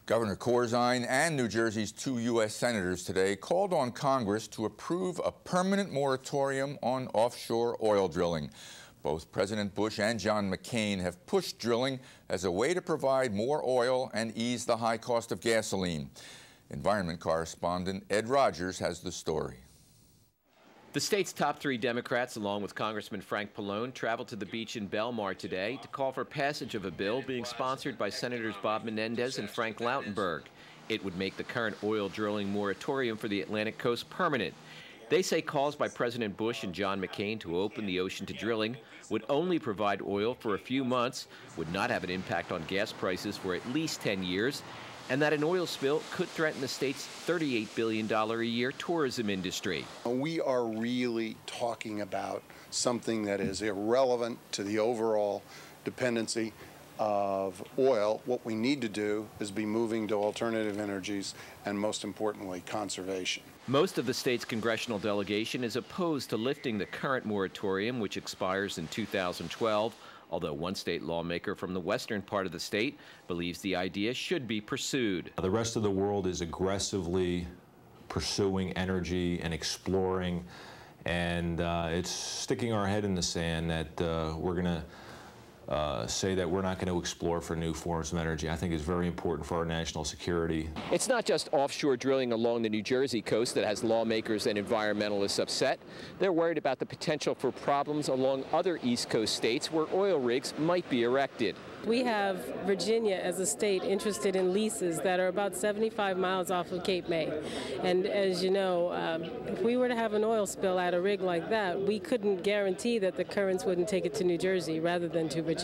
Governor Corzine and New Jersey's 2 U.S. senators today called on Congress to approve a permanent moratorium on offshore oil drilling. Both President Bush and John McCain have pushed drilling as a way to provide more oil and ease the high cost of gasoline. Environment correspondent Ed Rogers has the story. The state's top 3 Democrats, along with Congressman Frank Pallone, traveled to the beach in Belmar today to call for passage of a bill being sponsored by Senators Bob Menendez and Frank Lautenberg. It would make the current oil drilling moratorium for the Atlantic coast permanent. They say calls by President Bush and John McCain to open the ocean to drilling would only provide oil for a few months, would not have an impact on gas prices for at least 10 years, and that an oil spill could threaten the state's $38 billion a year tourism industry. We are really talking about something that is irrelevant to the overall dependency of oil. What we need to do is be moving to alternative energies and, most importantly, conservation. Most of the state's congressional delegation is opposed to lifting the current moratorium, which expires in 2012. Although one state lawmaker from the western part of the state believes the idea should be pursued. The rest of the world is aggressively pursuing energy and exploring, and it's sticking our head in the sand that we're going to say that we're not going to explore for new forms of energy. I think it's very important for our national security. It's not just offshore drilling along the New Jersey coast that has lawmakers and environmentalists upset. They're worried about the potential for problems along other East Coast states where oil rigs might be erected. We have Virginia as a state interested in leases that are about 75 miles off of Cape May. And as you know, if we were to have an oil spill at a rig like that, we couldn't guarantee that the currents wouldn't take it to New Jersey rather than to Virginia.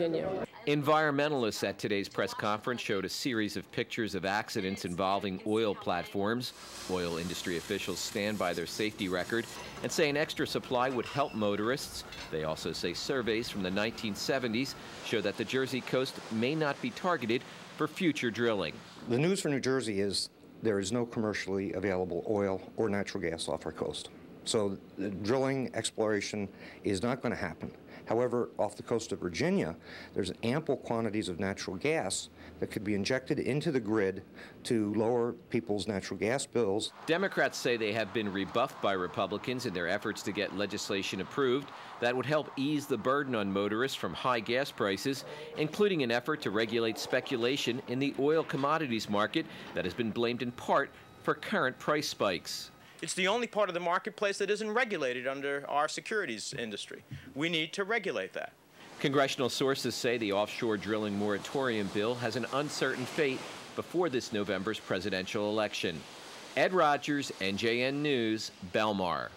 Environmentalists at today's press conference showed a series of pictures of accidents involving oil platforms. Oil industry officials stand by their safety record and say an extra supply would help motorists. They also say surveys from the 1970s show that the Jersey coast may not be targeted for future drilling. The news for New Jersey is there is no commercially available oil or natural gas off our coast. So the drilling exploration is not going to happen. However, off the coast of Virginia, there's ample quantities of natural gas that could be injected into the grid to lower people's natural gas bills. Democrats say they have been rebuffed by Republicans in their efforts to get legislation approved that would help ease the burden on motorists from high gas prices, including an effort to regulate speculation in the oil commodities market that has been blamed in part for current price spikes. It's the only part of the marketplace that isn't regulated under our securities industry. We need to regulate that. Congressional sources say the offshore drilling moratorium bill has an uncertain fate before this November's presidential election. Ed Rogers, NJN News, Belmar.